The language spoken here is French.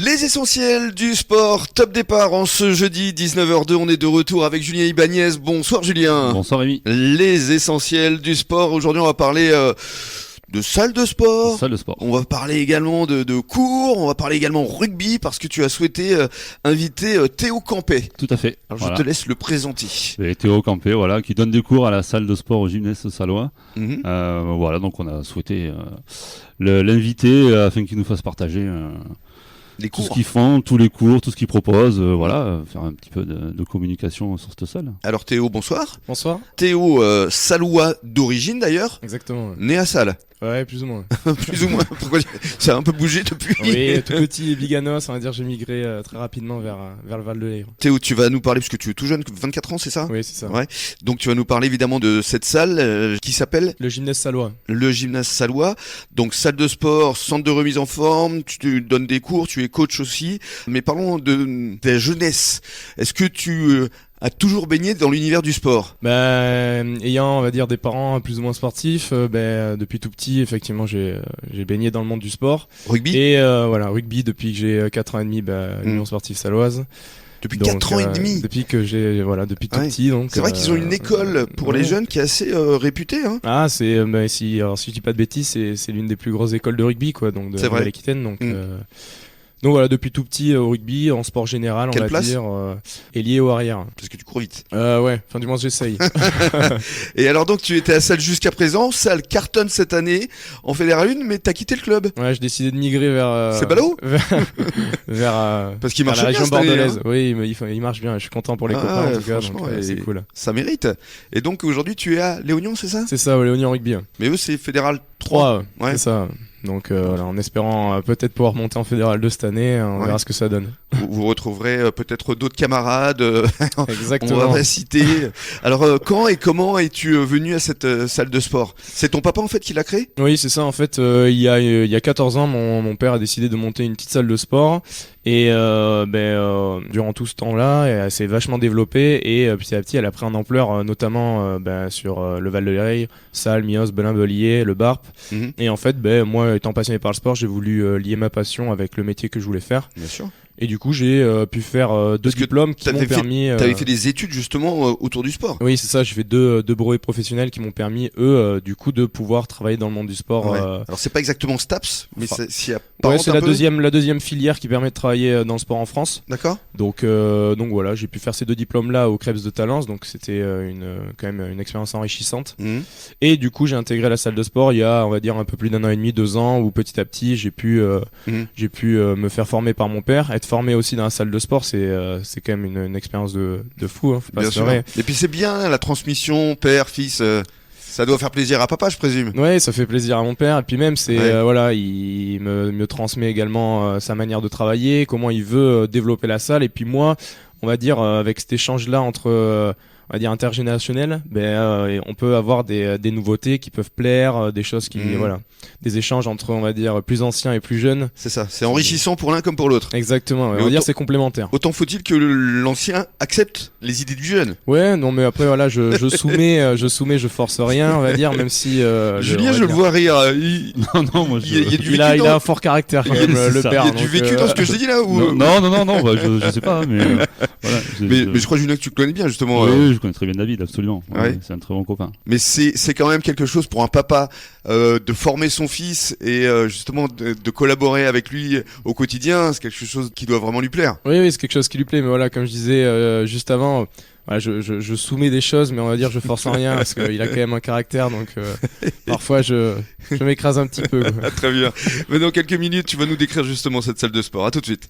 Les essentiels du sport, top départ en ce jeudi 19h02, on est de retour avec Julien Ibanez. Bonsoir Julien. Bonsoir Rémi. Les essentiels du sport, aujourd'hui on va parler de salle de sport. Salle de sport. On va parler également de cours, on va parler également rugby parce que tu as souhaité inviter Théo Campet. Tout à fait. Alors Voilà. je te laisse le présenter. Et Théo Campet, voilà, qui donne des cours à la salle de sport au gymnase Salois. Mhm. Voilà, donc on a souhaité l'inviter afin qu'il nous fasse partager Les tout ce cours. qu'ils font, tous les cours, tout ce qu'ils proposent, faire un petit peu de communication sur cette salle. Alors Théo, bonsoir. Bonsoir. Théo, Salois d'origine d'ailleurs, Exactement. né à Salles, Ouais, plus ou moins. plus ou moins. Pourquoi ça a un peu bougé depuis. Oui, tout petit et biganos, on va dire j'ai migré très rapidement vers le Val de Leyre. Théo, tu vas nous parler, parce que tu es tout jeune, 24 ans, c'est ça? Oui, c'est ça. Ouais. Donc tu vas nous parler évidemment de cette salle qui s'appelle Le gymnase salois. le gymnase Salois. Donc salle de sport, centre de remise en forme, tu donnes des cours, tu es coach aussi. Mais parlons de ta jeunesse. Est-ce que tu as toujours baigné dans l'univers du sport? Ayant, on va dire, des parents plus ou moins sportifs, depuis tout petit, effectivement, j'ai baigné dans le monde du sport. Rugby? Et voilà, rugby depuis que j'ai 4 ans et demi, l'Union sportive saloise. Depuis Donc, 4 ans et demi. Depuis que depuis tout Ouais. petit. Donc, C'est vrai qu'ils ont une école pour les ouais. jeunes qui est assez réputée. Hein. Ah, c'est si je dis pas de bêtises, c'est l'une des plus grosses écoles de rugby, quoi, donc de C'est vrai. Nouvelle-Aquitaine. Donc voilà, depuis tout petit au rugby, en sport général, Quelle on va place dire, ailier au arrière. Parce que tu cours vite. Ouais, enfin du moins j'essaye. Et alors donc tu étais à Salle jusqu'à présent. Salle cartonne cette année en Fédéral 1, mais t'as quitté le club. Ouais, j'ai décidé de migrer vers. C'est ballot vers Parce qu'il vers marche la bien région cette année, bordelaise. hein. Oui, il marche bien. Je suis content pour les Ah copains ouais, en tout cas, franchement, donc ouais, c'est et- cool. Ça mérite. Et donc aujourd'hui tu es à Léognan, c'est ça? C'est ça, ouais, Léognan Rugby. Mais eux c'est Fédéral 3. 3, Ouais. c'est ça. Donc voilà, en espérant peut-être pouvoir monter en fédéral 2 cette année, on Ouais. verra ce que ça donne. Vous retrouverez peut-être d'autres camarades. On Exactement. va pas citer. Alors quand et comment es-tu venu à cette salle de sport? C'est ton papa en fait qui l'a créé? Oui, c'est ça. En fait, il y a 14 ans, mon père a décidé de monter une petite salle de sport. Et durant tout ce temps-là, elle s'est vachement développée et petit à petit, elle a pris en ampleur, notamment sur le Val de Leyre, Salles, Mios, Belin-Bellier, le Barp. Mhm. Et en fait, moi, étant passionné par le sport, j'ai voulu lier ma passion avec le métier que je voulais faire. Bien sûr. Et du coup, j'ai pu faire 2 Parce que diplômes qui m'ont t'avais fait- permis. T'avais fait des études justement autour du sport. Oui, c'est ça. J'ai fait deux brevets professionnels qui m'ont permis, du coup, de pouvoir travailler dans le monde du sport. Ouais. Alors c'est pas exactement STAPS, mais enfin, s'il y a Ouais, c'est la deuxième filière qui permet de travailler dans le sport en France. D'accord. Donc voilà, j'ai pu faire ces 2 diplômes-là au Krebs de Talence, donc c'était quand même une expérience enrichissante. Mhm. Et du coup, j'ai intégré la salle de sport il y a, on va dire, un peu plus d'1 an et demi, 2 ans, où petit à petit, j'ai pu me faire former par mon père. Être formé aussi dans la salle de sport, c'est quand même une expérience de fou, hein, faut pas Bien se sûr. leurrer. Et puis c'est bien la transmission père fils. Ça doit faire plaisir à papa, je présume. Ouais, ça fait plaisir à mon père. Et puis même, c'est Ouais. voilà, il me transmet également sa manière de travailler, comment il veut développer la salle. Et puis moi, on va dire avec cet échange-là entre on va dire intergénérationnel, on peut avoir des nouveautés qui peuvent plaire, des choses qui voilà, des échanges entre on va dire plus anciens et plus jeunes. C'est ça. C'est enrichissant pour l'un comme pour l'autre. Exactement. Mais On va dire autant- c'est complémentaire. Autant faut-il que l'ancien accepte les idées du jeune. Ouais, non mais après voilà, je soumets, je force rien, on va dire, même si Julien, on va je le dire- vois rire. Il Non, moi il y a du vécu il a dans- un fort caractère quand même, C'est le ça. père. il y a du donc, vécu dans ce que je dis là ou... Non, je sais pas, mais voilà. Mais je crois Julien que tu le connais bien justement. Oui, je connais très bien David, absolument. Ouais. C'est un très bon copain. Mais c'est quand même quelque chose pour un papa de former son fils et justement de collaborer avec lui au quotidien. C'est quelque chose qui doit vraiment lui plaire. Oui, c'est quelque chose qui lui plaît, mais voilà, comme je disais juste avant, voilà, je soumets des choses, mais on va dire je force rien parce qu'il a quand même un caractère, donc parfois je m'écrase un petit peu, quoi. Ah, très bien. Mais dans quelques minutes, tu vas nous décrire justement cette salle de sport. À tout de suite.